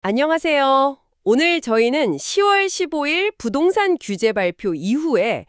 안녕하세요. 오늘 저희는 10월 15일 부동산 규제 발표 이후에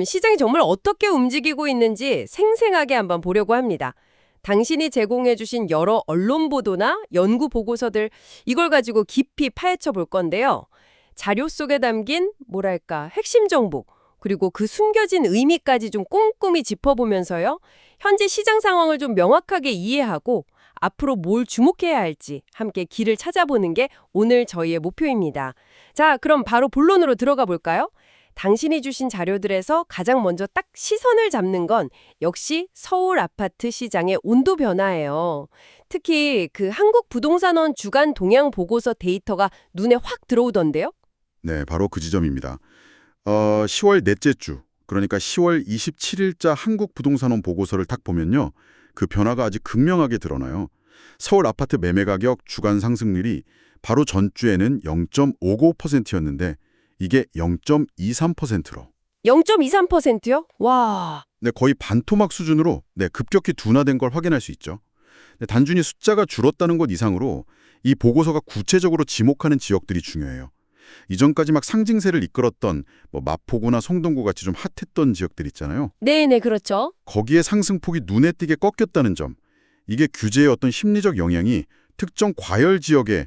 시장이 정말 어떻게 움직이고 있는지 생생하게 한번 보려고 합니다. 당신이 제공해 주신 여러 언론 보도나 연구 보고서들 이걸 가지고 깊이 파헤쳐 볼 건데요. 자료 속에 담긴 뭐랄까 핵심 정보 그리고 그 숨겨진 의미까지 좀 꼼꼼히 짚어보면서요. 현재 시장 상황을 좀 명확하게 이해하고 앞으로 뭘 주목해야 할지 함께 길을 찾아보는 게 오늘 저희의 목표입니다. 자, 그럼 바로 본론으로 들어가 볼까요? 당신이 주신 자료들에서 가장 먼저 딱 시선을 잡는 건 역시 서울 아파트 시장의 온도 변화예요. 특히 그 한국부동산원 주간 동향 보고서 데이터가 눈에 확 들어오던데요? 네, 바로 그 지점입니다. 10월 넷째 주, 그러니까 10월 27일자 한국부동산원 보고서를 딱 보면요. 그 변화가 아주 극명하게 드러나요. 서울 아파트 매매 가격 주간 상승률이 바로 전주에는 0.59%였는데 이게 0.23%로. 0.23%요? 와. 네, 거의 반토막 수준으로 급격히 둔화된 걸 확인할 수 있죠. 단순히 숫자가 줄었다는 것 이상으로 이 보고서가 구체적으로 지목하는 지역들이 중요해요. 이전까지 막 상징세를 이끌었던 마포구나 성동구 같이 좀 핫했던 지역들 있잖아요. 네네, 그렇죠. 거기에 상승폭이 눈에 띄게 꺾였다는 점. 이게 규제의 어떤 심리적 영향이 특정 과열 지역에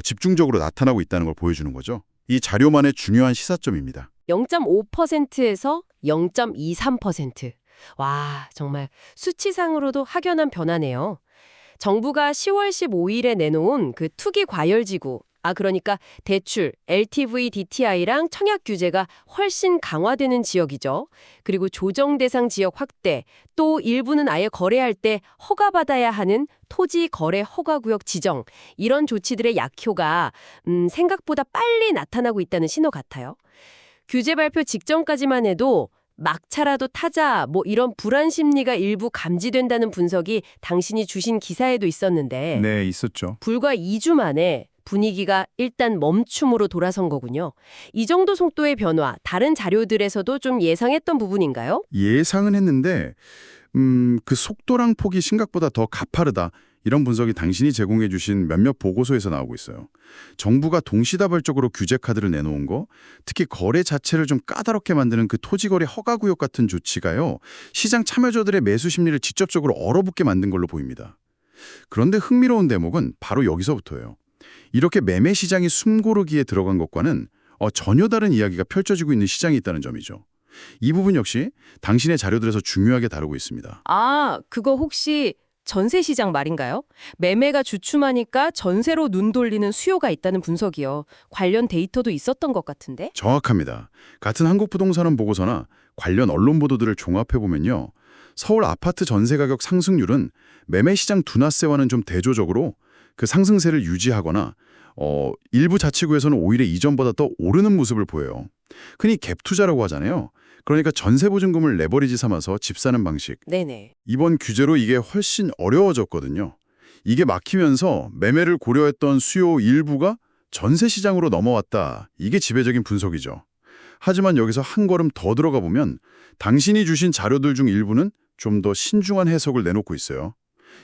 집중적으로 나타나고 있다는 걸 보여주는 거죠. 이 자료만의 중요한 시사점입니다. 0.5%에서 0.23%. 와, 정말 수치상으로도 확연한 변화네요. 정부가 10월 15일에 내놓은 그 투기 과열지구, 그러니까 대출, LTV, DTI랑 청약 규제가 훨씬 강화되는 지역이죠. 그리고 조정 대상 지역 확대, 또 일부는 아예 거래할 때 허가받아야 하는 토지 거래 허가구역 지정, 이런 조치들의 약효가 생각보다 빨리 나타나고 있다는 신호 같아요. 규제 발표 직전까지만 해도 막차라도 타자, 이런 불안 심리가 일부 감지된다는 분석이 당신이 주신 기사에도 있었는데 네, 있었죠. 불과 2주 만에 분위기가 일단 멈춤으로 돌아선 거군요. 이 정도 속도의 변화, 다른 자료들에서도 좀 예상했던 부분인가요? 예상은 했는데 그 속도랑 폭이 생각보다 더 가파르다. 이런 분석이 당신이 제공해 주신 몇몇 보고서에서 나오고 있어요. 정부가 동시다발적으로 규제 카드를 내놓은 거, 특히 거래 자체를 좀 까다롭게 만드는 그 토지거래 허가구역 같은 조치가요. 시장 참여자들의 매수 심리를 직접적으로 얼어붙게 만든 걸로 보입니다. 그런데 흥미로운 대목은 바로 여기서부터예요. 이렇게 매매 시장이 숨고르기에 들어간 것과는 전혀 다른 이야기가 펼쳐지고 있는 시장이 있다는 점이죠. 이 부분 역시 당신의 자료들에서 중요하게 다루고 있습니다. 그거 혹시 전세 시장 말인가요? 매매가 주춤하니까 전세로 눈 돌리는 수요가 있다는 분석이요. 관련 데이터도 있었던 것 같은데? 정확합니다. 같은 한국부동산원 보고서나 관련 언론 보도들을 종합해보면요. 서울 아파트 전세 가격 상승률은 매매 시장 둔화세와는 좀 대조적으로 그 상승세를 유지하거나 일부 자치구에서는 오히려 이전보다 더 오르는 모습을 보여요. 흔히 갭 투자라고 하잖아요. 그러니까 전세 보증금을 레버리지 삼아서 집 사는 방식. 네네. 이번 규제로 이게 훨씬 어려워졌거든요. 이게 막히면서 매매를 고려했던 수요 일부가 전세 시장으로 넘어왔다. 이게 지배적인 분석이죠. 하지만 여기서 한 걸음 더 들어가 보면 당신이 주신 자료들 중 일부는 좀 더 신중한 해석을 내놓고 있어요.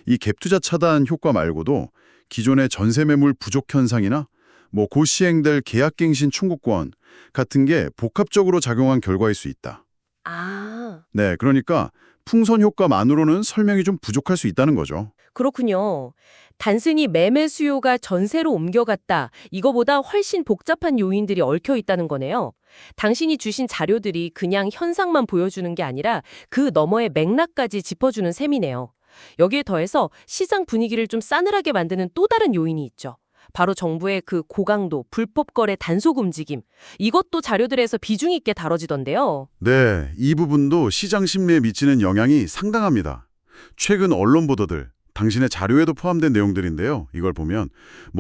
이 갭 투자 차단 효과 말고도 기존의 전세 매물 부족 현상이나 곧 시행될 계약갱신 청구권 같은 게 복합적으로 작용한 결과일 수 있다. 네, 그러니까 풍선 효과만으로는 설명이 좀 부족할 수 있다는 거죠. 그렇군요. 단순히 매매 수요가 전세로 옮겨갔다. 이거보다 훨씬 복잡한 요인들이 얽혀 있다는 거네요. 당신이 주신 자료들이 그냥 현상만 보여주는 게 아니라 그 너머의 맥락까지 짚어주는 셈이네요. 여기에 더해서 시장 분위기를 좀 싸늘하게 만드는 또 다른 요인이 있죠. 바로 정부의 그 고강도 불법 거래 단속 움직임. 이것도 자료들에서 비중 있게 다뤄지던데요. 네, 이 부분도 시장 심리에 미치는 영향이 상당합니다. 최근 언론 보도들, 당신의 자료에도 포함된 내용들인데요. 이걸 보면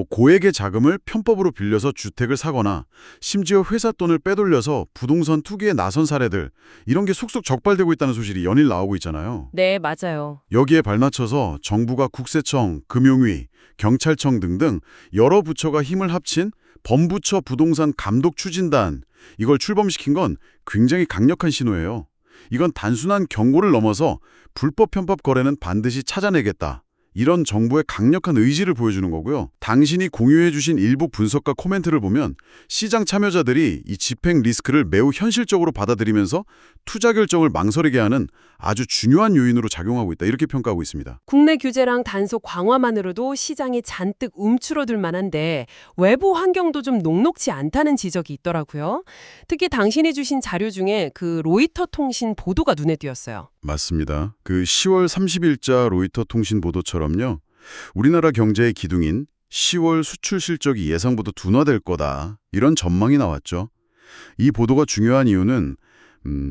고액의 자금을 편법으로 빌려서 주택을 사거나 심지어 회사 돈을 빼돌려서 부동산 투기에 나선 사례들, 이런 게 속속 적발되고 있다는 소식이 연일 나오고 있잖아요. 네, 맞아요. 여기에 발맞춰서 정부가 국세청, 금융위, 경찰청 등등 여러 부처가 힘을 합친 범부처 부동산 감독 추진단, 이걸 출범시킨 건 굉장히 강력한 신호예요. 이건 단순한 경고를 넘어서 불법 편법 거래는 반드시 찾아내겠다. 이런 정부의 강력한 의지를 보여주는 거고요. 당신이 공유해 주신 일부 분석과 코멘트를 보면 시장 참여자들이 이 집행 리스크를 매우 현실적으로 받아들이면서 투자 결정을 망설이게 하는 아주 중요한 요인으로 작용하고 있다. 이렇게 평가하고 있습니다. 국내 규제랑 단속 강화만으로도 시장이 잔뜩 움츠러들 만한데 외부 환경도 좀 녹록지 않다는 지적이 있더라고요. 특히 당신이 주신 자료 중에 그 로이터 통신 보도가 눈에 띄었어요. 맞습니다. 그 10월 30일자 로이터 통신 보도처럼요. 우리나라 경제의 기둥인 10월 수출 실적이 예상보다 둔화될 거다. 이런 전망이 나왔죠. 이 보도가 중요한 이유는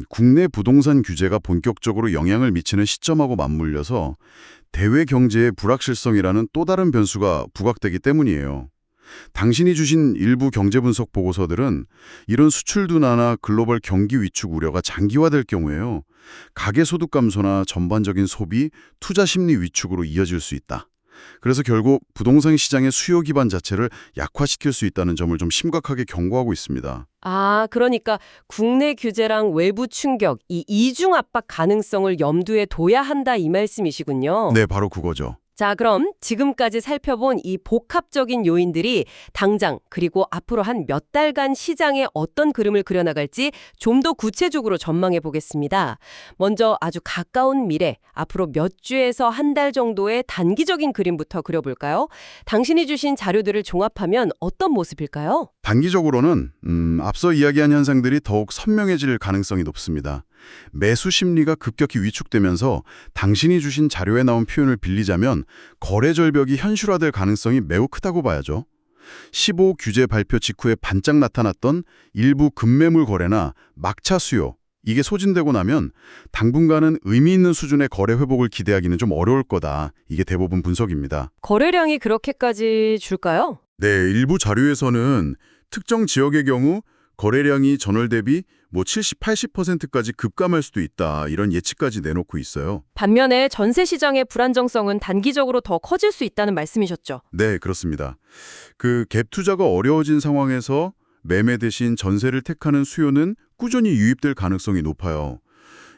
국내 부동산 규제가 본격적으로 영향을 미치는 시점하고 맞물려서 대외 경제의 불확실성이라는 또 다른 변수가 부각되기 때문이에요. 당신이 주신 일부 경제 분석 보고서들은 이런 수출 둔화나 글로벌 경기 위축 우려가 장기화될 경우에요. 가계소득 감소나 전반적인 소비, 투자 심리 위축으로 이어질 수 있다. 그래서 결국 부동산 시장의 수요 기반 자체를 약화시킬 수 있다는 점을 좀 심각하게 경고하고 있습니다. 아, 그러니까 국내 규제랑 외부 충격, 이 이중 압박 가능성을 염두에 둬야 한다 이 말씀이시군요. 네, 바로 그거죠. 자, 그럼 지금까지 살펴본 이 복합적인 요인들이 당장 그리고 앞으로 한 몇 달간 시장에 어떤 그림을 그려나갈지 좀 더 구체적으로 전망해 보겠습니다. 먼저 아주 가까운 미래, 앞으로 몇 주에서 한 달 정도의 단기적인 그림부터 그려볼까요? 당신이 주신 자료들을 종합하면 어떤 모습일까요? 단기적으로는 앞서 이야기한 현상들이 더욱 선명해질 가능성이 높습니다. 매수 심리가 급격히 위축되면서 당신이 주신 자료에 나온 표현을 빌리자면 거래 절벽이 현실화될 가능성이 매우 크다고 봐야죠. 15 규제 발표 직후에 반짝 나타났던 일부 급매물 거래나 막차 수요, 이게 소진되고 나면 당분간은 의미 있는 수준의 거래 회복을 기대하기는 좀 어려울 거다. 이게 대부분 분석입니다. 거래량이 그렇게까지 줄까요? 네, 일부 자료에서는 특정 지역의 경우 거래량이 전월 대비 70, 80%까지 급감할 수도 있다. 이런 예측까지 내놓고 있어요. 반면에 전세 시장의 불안정성은 단기적으로 더 커질 수 있다는 말씀이셨죠. 네, 그렇습니다. 그 갭 투자가 어려워진 상황에서 매매 대신 전세를 택하는 수요는 꾸준히 유입될 가능성이 높아요.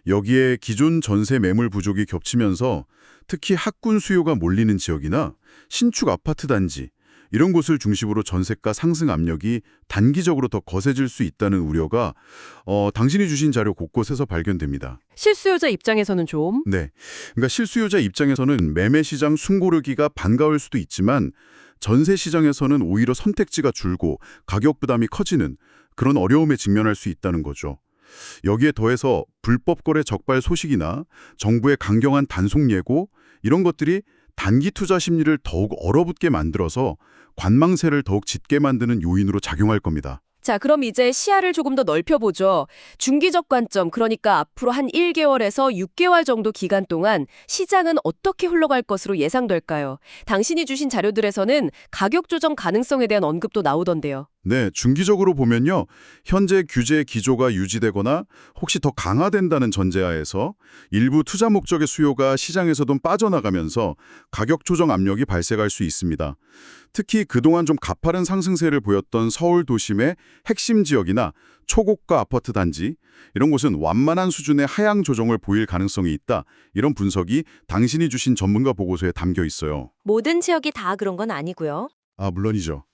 여기에 기존 전세 매물 부족이 겹치면서 특히 학군 수요가 몰리는 지역이나 신축 아파트 단지, 이런 곳을 중심으로 전세가 상승 압력이 단기적으로 더 거세질 수 있다는 우려가 당신이 주신 자료 곳곳에서 발견됩니다. 실수요자 입장에서는 좀 네, 그러니까 실수요자 입장에서는 매매 시장 숨고르기가 반가울 수도 있지만 전세 시장에서는 오히려 선택지가 줄고 가격 부담이 커지는 그런 어려움에 직면할 수 있다는 거죠. 여기에 더해서 불법 거래 적발 소식이나 정부의 강경한 단속 예고 이런 것들이 단기 투자 심리를 더욱 얼어붙게 만들어서 관망세를 더욱 짙게 만드는 요인으로 작용할 겁니다. 자, 그럼 이제 시야를 조금 더 넓혀보죠. 중기적 관점, 그러니까 앞으로 한 1개월에서 6개월 정도 기간 동안 시장은 어떻게 흘러갈 것으로 예상될까요? 당신이 주신 자료들에서는 가격 조정 가능성에 대한 언급도 나오던데요. 네, 중기적으로 보면요. 현재 규제 기조가 유지되거나 혹시 더 강화된다는 전제하에서 일부 투자 목적의 수요가 시장에서도 빠져나가면서 가격 조정 압력이 발생할 수 있습니다. 특히 그동안 좀 가파른 상승세를 보였던 서울 도심의 핵심 지역이나 초고가 아파트 단지, 이런 곳은 완만한 수준의 하향 조정을 보일 가능성이 있다. 이런 분석이 당신이 주신 전문가 보고서에 담겨 있어요. 모든 지역이 다 그런 건 아니고요. 아, 물론이죠.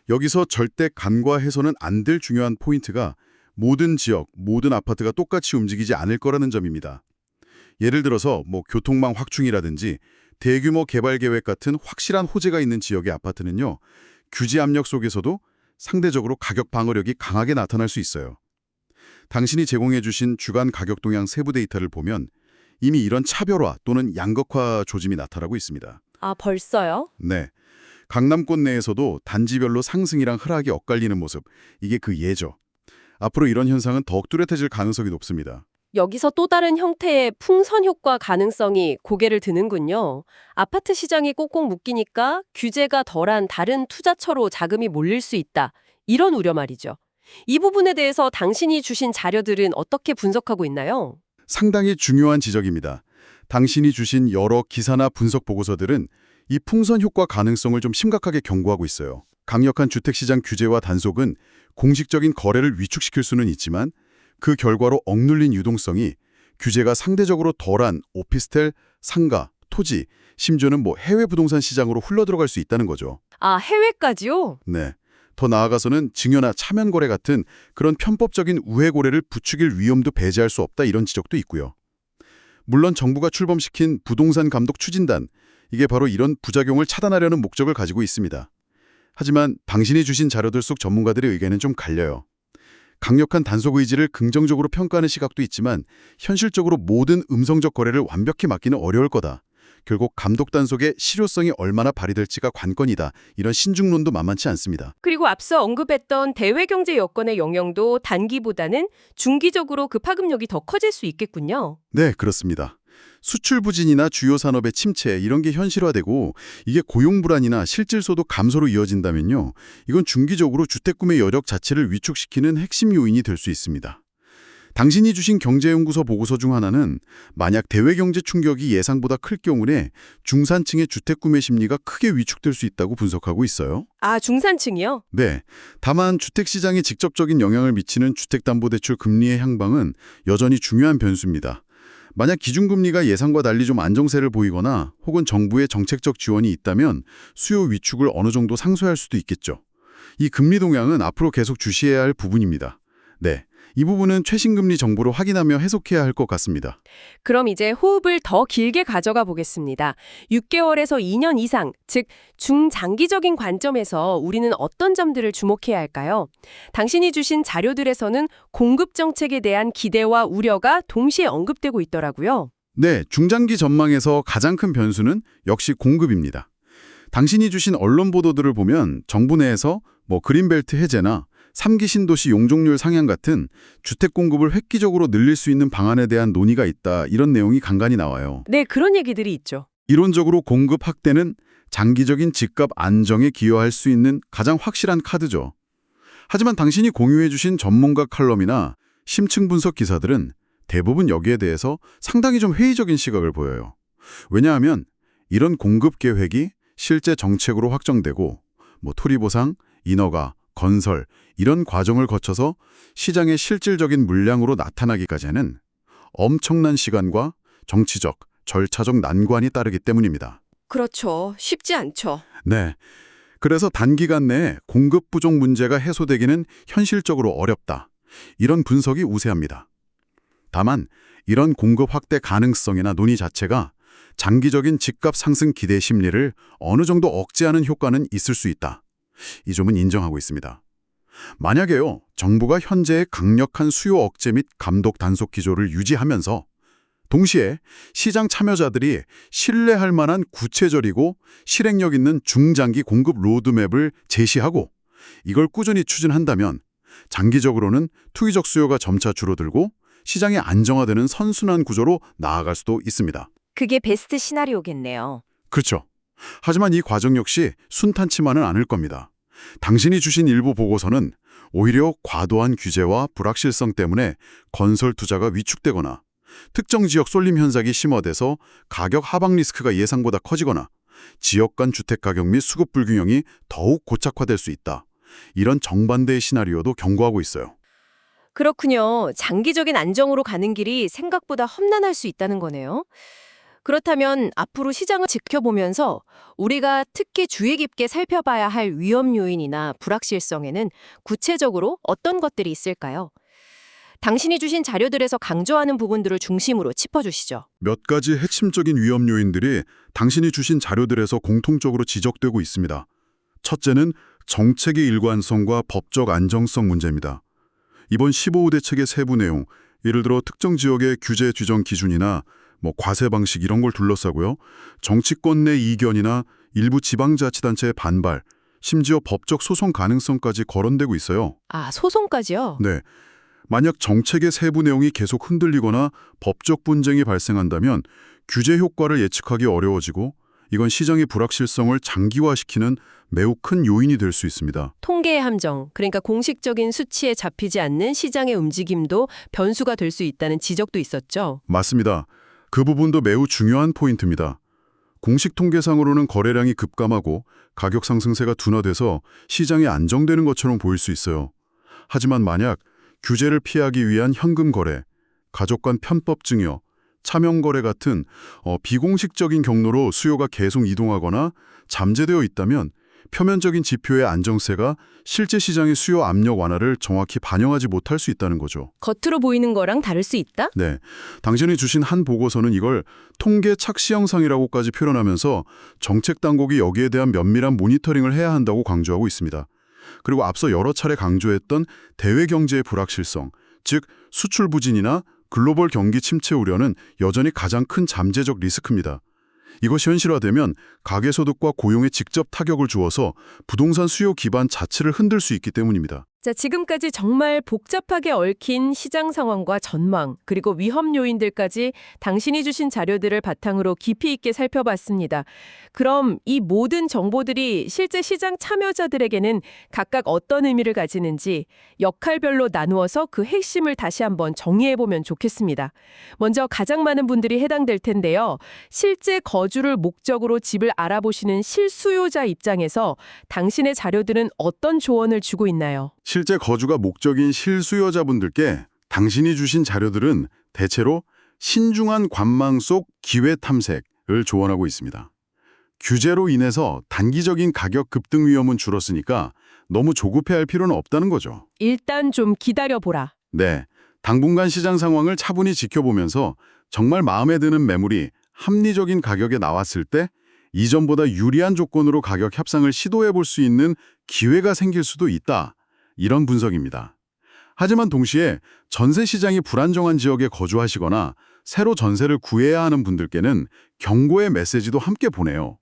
여기서 절대 간과해서는 안 될 중요한 포인트가 모든 지역, 모든 아파트가 똑같이 움직이지 않을 거라는 점입니다. 예를 들어서 교통망 확충이라든지 대규모 개발 계획 같은 확실한 호재가 있는 지역의 아파트는요. 규제 압력 속에서도 상대적으로 가격 방어력이 강하게 나타날 수 있어요. 당신이 제공해 주신 주간 가격 동향 세부 데이터를 보면 이미 이런 차별화 또는 양극화 조짐이 나타나고 있습니다. 아, 벌써요? 네. 강남권 내에서도 단지별로 상승이랑 하락이 엇갈리는 모습, 이게 그 예죠. 앞으로 이런 현상은 더욱 뚜렷해질 가능성이 높습니다. 여기서 또 다른 형태의 풍선 효과 가능성이 고개를 드는군요. 아파트 시장이 꼭꼭 묶이니까 규제가 덜한 다른 투자처로 자금이 몰릴 수 있다. 이런 우려 말이죠. 이 부분에 대해서 당신이 주신 자료들은 어떻게 분석하고 있나요? 상당히 중요한 지적입니다. 당신이 주신 여러 기사나 분석 보고서들은 이 풍선 효과 가능성을 좀 심각하게 경고하고 있어요. 강력한 주택시장 규제와 단속은 공식적인 거래를 위축시킬 수는 있지만 그 결과로 억눌린 유동성이 규제가 상대적으로 덜한 오피스텔, 상가, 토지, 심지어는 해외 부동산 시장으로 흘러들어갈 수 있다는 거죠. 아, 해외까지요? 네. 더 나아가서는 증여나 차면 거래 같은 그런 편법적인 우회 거래를 부추길 위험도 배제할 수 없다 이런 지적도 있고요. 물론 정부가 출범시킨 부동산 감독 추진단, 이게 바로 이런 부작용을 차단하려는 목적을 가지고 있습니다. 하지만 당신이 주신 자료들 속 전문가들의 의견은 좀 갈려요. 강력한 단속 의지를 긍정적으로 평가하는 시각도 있지만 현실적으로 모든 음성적 거래를 완벽히 막기는 어려울 거다. 결국 감독 단속의 실효성이 얼마나 발휘될지가 관건이다. 이런 신중론도 만만치 않습니다. 그리고 앞서 언급했던 대외 경제 여건의 영향도 단기보다는 중기적으로 그 파급력이 더 커질 수 있겠군요. 네, 그렇습니다. 수출 부진이나 주요 산업의 침체 이런 게 현실화되고 이게 고용 불안이나 실질 소득 감소로 이어진다면요. 이건 중기적으로 주택 구매 여력 자체를 위축시키는 핵심 요인이 될 수 있습니다. 당신이 주신 경제연구소 보고서 중 하나는 만약 대외 경제 충격이 예상보다 클 경우에 중산층의 주택 구매 심리가 크게 위축될 수 있다고 분석하고 있어요. 아, 중산층이요? 네. 다만 주택 시장에 직접적인 영향을 미치는 주택담보대출 금리의 향방은 여전히 중요한 변수입니다. 만약 기준금리가 예상과 달리 좀 안정세를 보이거나 혹은 정부의 정책적 지원이 있다면 수요 위축을 어느 정도 상쇄할 수도 있겠죠. 이 금리 동향은 앞으로 계속 주시해야 할 부분입니다. 네. 이 부분은 최신 금리 정보로 확인하며 해석해야 할 것 같습니다. 그럼 이제 호흡을 더 길게 가져가 보겠습니다. 6개월에서 2년 이상, 즉 중장기적인 관점에서 우리는 어떤 점들을 주목해야 할까요? 당신이 주신 자료들에서는 공급 정책에 대한 기대와 우려가 동시에 언급되고 있더라고요. 네, 중장기 전망에서 가장 큰 변수는 역시 공급입니다. 당신이 주신 언론 보도들을 보면 정부 내에서 그린벨트 해제나 3기 신도시 용적률 상향 같은 주택 공급을 획기적으로 늘릴 수 있는 방안에 대한 논의가 있다. 이런 내용이 간간히 나와요. 네, 그런 얘기들이 있죠. 이론적으로 공급 확대는 장기적인 집값 안정에 기여할 수 있는 가장 확실한 카드죠. 하지만 당신이 공유해 주신 전문가 칼럼이나 심층 분석 기사들은 대부분 여기에 대해서 상당히 좀 회의적인 시각을 보여요. 왜냐하면 이런 공급 계획이 실제 정책으로 확정되고 토리보상, 인허가, 건설 이런 과정을 거쳐서 시장의 실질적인 물량으로 나타나기까지는 엄청난 시간과 정치적, 절차적 난관이 따르기 때문입니다. 그렇죠. 쉽지 않죠. 네. 그래서 단기간 내에 공급 부족 문제가 해소되기는 현실적으로 어렵다. 이런 분석이 우세합니다. 다만 이런 공급 확대 가능성이나 논의 자체가 장기적인 집값 상승 기대 심리를 어느 정도 억제하는 효과는 있을 수 있다. 이 점은 인정하고 있습니다. 만약에요, 정부가 현재의 강력한 수요 억제 및 감독 단속 기조를 유지하면서 동시에 시장 참여자들이 신뢰할 만한 구체적이고 실행력 있는 중장기 공급 로드맵을 제시하고 이걸 꾸준히 추진한다면 장기적으로는 투기적 수요가 점차 줄어들고 시장이 안정화되는 선순환 구조로 나아갈 수도 있습니다. 그게 베스트 시나리오겠네요. 그렇죠. 하지만 이 과정 역시 순탄치만은 않을 겁니다. 당신이 주신 일부 보고서는 오히려 과도한 규제와 불확실성 때문에 건설 투자가 위축되거나 특정 지역 쏠림 현상이 심화돼서 가격 하방 리스크가 예상보다 커지거나 지역 간 주택 가격 및 수급 불균형이 더욱 고착화될 수 있다. 이런 정반대의 시나리오도 경고하고 있어요. 그렇군요. 장기적인 안정으로 가는 길이 생각보다 험난할 수 있다는 거네요. 그렇다면 앞으로 시장을 지켜보면서 우리가 특히 주의 깊게 살펴봐야 할 위험 요인이나 불확실성에는 구체적으로 어떤 것들이 있을까요? 당신이 주신 자료들에서 강조하는 부분들을 중심으로 짚어주시죠. 몇 가지 핵심적인 위험 요인들이 당신이 주신 자료들에서 공통적으로 지적되고 있습니다. 첫째는 정책의 일관성과 법적 안정성 문제입니다. 이번 15호 대책의 세부 내용, 예를 들어 특정 지역의 규제 규정 기준이나 과세 방식 이런 걸 둘러싸고요. 정치권 내 이견이나 일부 지방자치단체의 반발, 심지어 법적 소송 가능성까지 거론되고 있어요. 아, 소송까지요? 네. 만약 정책의 세부 내용이 계속 흔들리거나 법적 분쟁이 발생한다면 규제 효과를 예측하기 어려워지고 이건 시장의 불확실성을 장기화시키는 매우 큰 요인이 될 수 있습니다. 통계의 함정, 그러니까 공식적인 수치에 잡히지 않는 시장의 움직임도 변수가 될 수 있다는 지적도 있었죠. 맞습니다. 그 부분도 매우 중요한 포인트입니다. 공식 통계상으로는 거래량이 급감하고 가격 상승세가 둔화돼서 시장이 안정되는 것처럼 보일 수 있어요. 하지만 만약 규제를 피하기 위한 현금 거래, 가족 간 편법 증여, 차명거래 같은 비공식적인 경로로 수요가 계속 이동하거나 잠재되어 있다면 표면적인 지표의 안정세가 실제 시장의 수요 압력 완화를 정확히 반영하지 못할 수 있다는 거죠. 겉으로 보이는 거랑 다를 수 있다? 네, 당신이 주신 한 보고서는 이걸 통계 착시 현상이라고까지 표현하면서 정책 당국이 여기에 대한 면밀한 모니터링을 해야 한다고 강조하고 있습니다. 그리고 앞서 여러 차례 강조했던 대외 경제의 불확실성, 즉 수출 부진이나 글로벌 경기 침체 우려는 여전히 가장 큰 잠재적 리스크입니다. 이것이 현실화되면 가계소득과 고용에 직접 타격을 주어서 부동산 수요 기반 자체를 흔들 수 있기 때문입니다. 자, 지금까지 정말 복잡하게 얽힌 시장 상황과 전망, 그리고 위험 요인들까지 당신이 주신 자료들을 바탕으로 깊이 있게 살펴봤습니다. 그럼 이 모든 정보들이 실제 시장 참여자들에게는 각각 어떤 의미를 가지는지 역할별로 나누어서 그 핵심을 다시 한번 정리해보면 좋겠습니다. 먼저 가장 많은 분들이 해당될 텐데요. 실제 거주를 목적으로 집을 알아보시는 실수요자 입장에서 당신의 자료들은 어떤 조언을 주고 있나요? 실제 거주가 목적인 실수요자분들께 당신이 주신 자료들은 대체로 신중한 관망 속 기회 탐색을 조언하고 있습니다. 규제로 인해서 단기적인 가격 급등 위험은 줄었으니까 너무 조급해할 필요는 없다는 거죠. 일단 좀 기다려보라. 네, 당분간 시장 상황을 차분히 지켜보면서 정말 마음에 드는 매물이 합리적인 가격에 나왔을 때 이전보다 유리한 조건으로 가격 협상을 시도해 볼 수 있는 기회가 생길 수도 있다. 이런 분석입니다. 하지만 동시에 전세 시장이 불안정한 지역에 거주하시거나 새로 전세를 구해야 하는 분들께는 경고의 메시지도 함께 보내요.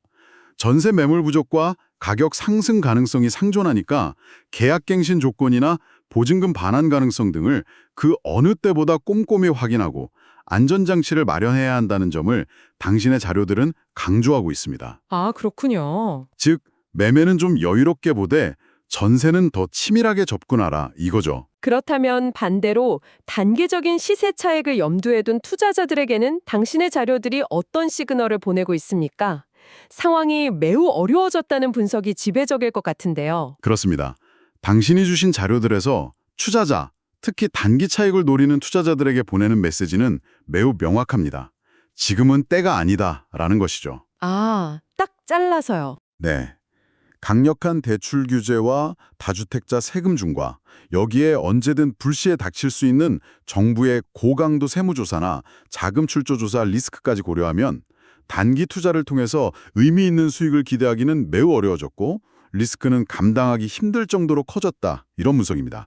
전세 매물 부족과 가격 상승 가능성이 상존하니까 계약갱신 조건이나 보증금 반환 가능성 등을 그 어느 때보다 꼼꼼히 확인하고 안전장치를 마련해야 한다는 점을 당신의 자료들은 강조하고 있습니다. 아, 그렇군요. 즉, 매매는 좀 여유롭게 보되 전세는 더 치밀하게 접근하라 이거죠. 그렇다면 반대로 단기적인 시세 차익을 염두에 둔 투자자들에게는 당신의 자료들이 어떤 시그널을 보내고 있습니까? 상황이 매우 어려워졌다는 분석이 지배적일 것 같은데요. 그렇습니다. 당신이 주신 자료들에서 투자자, 특히 단기 차익을 노리는 투자자들에게 보내는 메시지는 매우 명확합니다. 지금은 때가 아니다라는 것이죠. 아, 딱 잘라서요. 네. 강력한 대출 규제와 다주택자 세금 중과 여기에 언제든 불시에 닥칠 수 있는 정부의 고강도 세무조사나 자금 출조 조사 리스크까지 고려하면 단기 투자를 통해서 의미 있는 수익을 기대하기는 매우 어려워졌고 리스크는 감당하기 힘들 정도로 커졌다. 이런 분석입니다.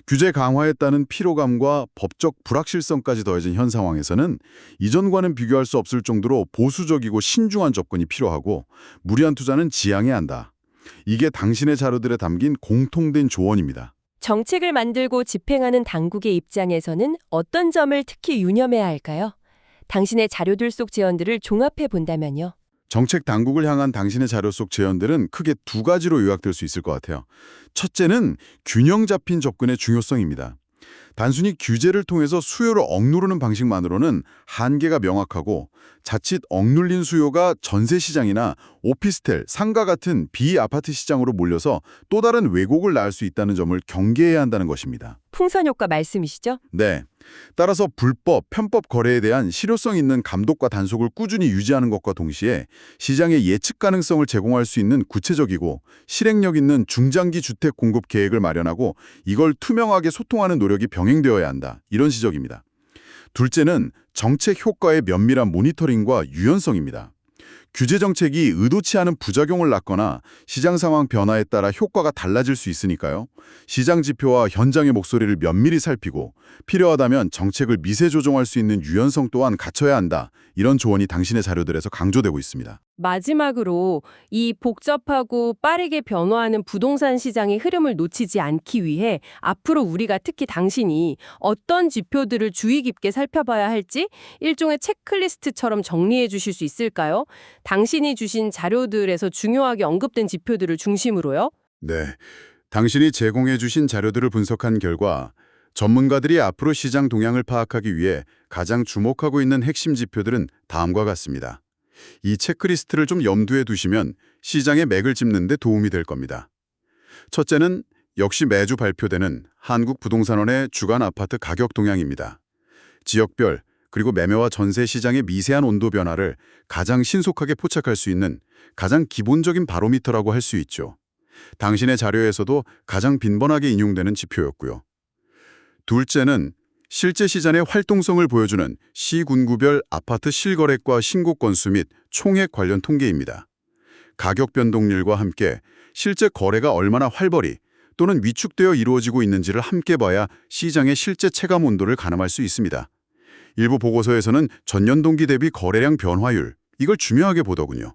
규제 강화에 따른 피로감과 법적 불확실성까지 더해진 현 상황에서는 이전과는 비교할 수 없을 정도로 보수적이고 신중한 접근이 필요하고 무리한 투자는 지양해야 한다. 이게 당신의 자료들에 담긴 공통된 조언입니다. 정책을 만들고 집행하는 당국의 입장에서는 어떤 점을 특히 유념해야 할까요? 당신의 자료들 속 제언들을 종합해 본다면요. 정책 당국을 향한 당신의 자료 속 제언들은 크게 두 가지로 요약될 수 있을 것 같아요. 첫째는 균형 잡힌 접근의 중요성입니다. 단순히 규제를 통해서 수요를 억누르는 방식만으로는 한계가 명확하고 자칫 억눌린 수요가 전세 시장이나 오피스텔, 상가 같은 비아파트 시장으로 몰려서 또 다른 왜곡을 낳을 수 있다는 점을 경계해야 한다는 것입니다. 풍선 효과 말씀이시죠? 네. 따라서 불법, 편법 거래에 대한 실효성 있는 감독과 단속을 꾸준히 유지하는 것과 동시에 시장의 예측 가능성을 제공할 수 있는 구체적이고 실행력 있는 중장기 주택 공급 계획을 마련하고 이걸 투명하게 소통하는 노력이 병행되어야 한다. 이런 지적입니다. 둘째는 정책 효과의 면밀한 모니터링과 유연성입니다. 규제 정책이 의도치 않은 부작용을 낳거나 시장 상황 변화에 따라 효과가 달라질 수 있으니까요. 시장 지표와 현장의 목소리를 면밀히 살피고 필요하다면 정책을 미세 조정할 수 있는 유연성 또한 갖춰야 한다. 이런 조언이 당신의 자료들에서 강조되고 있습니다. 마지막으로 이 복잡하고 빠르게 변화하는 부동산 시장의 흐름을 놓치지 않기 위해 앞으로 우리가 특히 당신이 어떤 지표들을 주의 깊게 살펴봐야 할지 일종의 체크리스트처럼 정리해 주실 수 있을까요? 당신이 주신 자료들에서 중요하게 언급된 지표들을 중심으로요. 네. 당신이 제공해 주신 자료들을 분석한 결과 전문가들이 앞으로 시장 동향을 파악하기 위해 가장 주목하고 있는 핵심 지표들은 다음과 같습니다. 이 체크리스트를 좀 염두에 두시면 시장의 맥을 짚는 데 도움이 될 겁니다. 첫째는 역시 매주 발표되는 한국부동산원의 주간 아파트 가격 동향입니다. 지역별, 그리고 매매와 전세 시장의 미세한 온도 변화를 가장 신속하게 포착할 수 있는 가장 기본적인 바로미터라고 할 수 있죠. 당신의 자료에서도 가장 빈번하게 인용되는 지표였고요. 둘째는 실제 시장의 활동성을 보여주는 시군구별 아파트 실거래가 신고 건수 및 총액 관련 통계입니다. 가격 변동률과 함께 실제 거래가 얼마나 활발히 또는 위축되어 이루어지고 있는지를 함께 봐야 시장의 실제 체감 온도를 가늠할 수 있습니다. 일부 보고서에서는 전년 동기 대비 거래량 변화율, 이걸 중요하게 보더군요.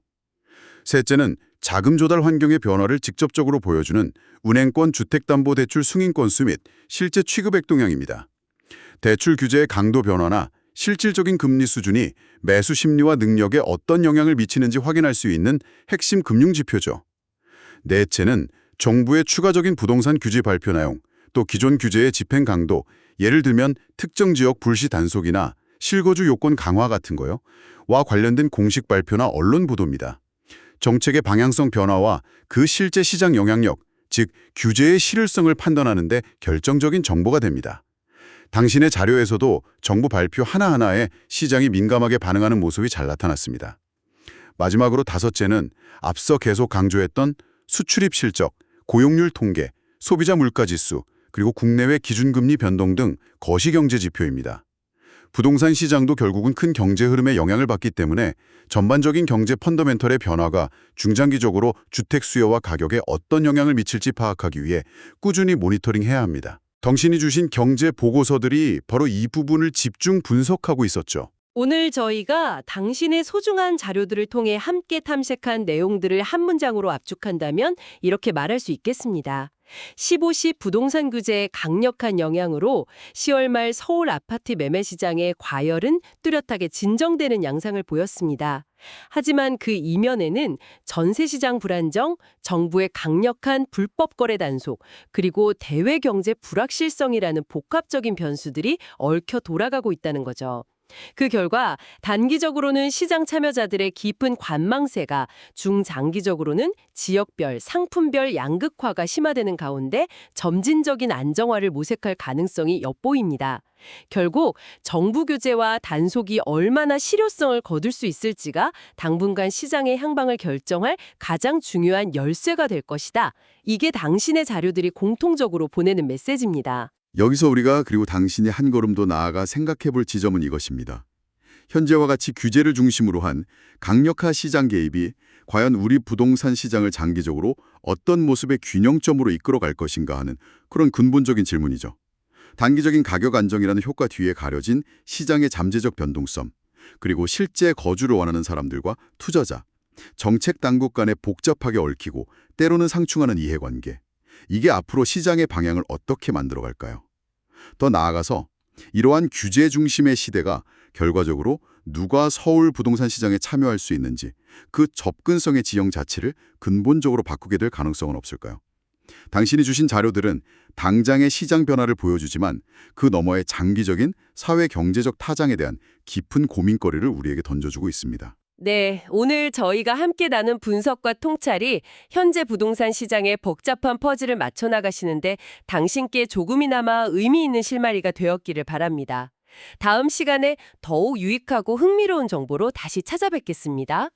셋째는 자금 조달 환경의 변화를 직접적으로 보여주는 은행권 주택담보대출 승인 건수 및 실제 취급액 동향입니다. 대출 규제의 강도 변화나 실질적인 금리 수준이 매수 심리와 능력에 어떤 영향을 미치는지 확인할 수 있는 핵심 금융 지표죠. 넷째는 정부의 추가적인 부동산 규제 발표 내용, 또 기존 규제의 집행 강도, 예를 들면 특정 지역 불시 단속이나 실거주 요건 강화 같은 거요, 와 관련된 공식 발표나 언론 보도입니다. 정책의 방향성 변화와 그 실제 시장 영향력, 즉 규제의 실효성을 판단하는 데 결정적인 정보가 됩니다. 당신의 자료에서도 정부 발표 하나하나에 시장이 민감하게 반응하는 모습이 잘 나타났습니다. 마지막으로 다섯째는 앞서 계속 강조했던 수출입 실적, 고용률 통계, 소비자 물가지수, 그리고 국내외 기준금리 변동 등 거시경제 지표입니다. 부동산 시장도 결국은 큰 경제 흐름에 영향을 받기 때문에 전반적인 경제 펀더멘털의 변화가 중장기적으로 주택 수요와 가격에 어떤 영향을 미칠지 파악하기 위해 꾸준히 모니터링해야 합니다. 당신이 주신 경제 보고서들이 바로 이 부분을 집중 분석하고 있었죠. 오늘 저희가 당신의 소중한 자료들을 통해 함께 탐색한 내용들을 한 문장으로 압축한다면 이렇게 말할 수 있겠습니다. 15시 부동산 규제의 강력한 영향으로 10월 말 서울 아파트 매매 시장의 과열은 뚜렷하게 진정되는 양상을 보였습니다. 하지만 그 이면에는 전세 시장 불안정, 정부의 강력한 불법 거래 단속, 그리고 대외 경제 불확실성이라는 복합적인 변수들이 얽혀 돌아가고 있다는 거죠. 그 결과 단기적으로는 시장 참여자들의 깊은 관망세가, 중장기적으로는 지역별, 상품별 양극화가 심화되는 가운데 점진적인 안정화를 모색할 가능성이 엿보입니다. 결국 정부 규제와 단속이 얼마나 실효성을 거둘 수 있을지가 당분간 시장의 향방을 결정할 가장 중요한 열쇠가 될 것이다. 이게 당신의 자료들이 공통적으로 보내는 메시지입니다. 여기서 우리가 그리고 당신이 한 걸음 더 나아가 생각해 볼 지점은 이것입니다. 현재와 같이 규제를 중심으로 한 강력한 시장 개입이 과연 우리 부동산 시장을 장기적으로 어떤 모습의 균형점으로 이끌어갈 것인가 하는 그런 근본적인 질문이죠. 단기적인 가격 안정이라는 효과 뒤에 가려진 시장의 잠재적 변동성, 그리고 실제 거주를 원하는 사람들과 투자자, 정책 당국 간에 복잡하게 얽히고 때로는 상충하는 이해관계, 이게 앞으로 시장의 방향을 어떻게 만들어갈까요? 더 나아가서 이러한 규제 중심의 시대가 결과적으로 누가 서울 부동산 시장에 참여할 수 있는지 그 접근성의 지형 자체를 근본적으로 바꾸게 될 가능성은 없을까요? 당신이 주신 자료들은 당장의 시장 변화를 보여주지만 그 너머의 장기적인 사회 경제적 타장에 대한 깊은 고민거리를 우리에게 던져주고 있습니다. 네, 오늘 저희가 함께 나눈 분석과 통찰이 현재 부동산 시장의 복잡한 퍼즐을 맞춰 나가시는데 당신께 조금이나마 의미 있는 실마리가 되었기를 바랍니다. 다음 시간에 더욱 유익하고 흥미로운 정보로 다시 찾아뵙겠습니다.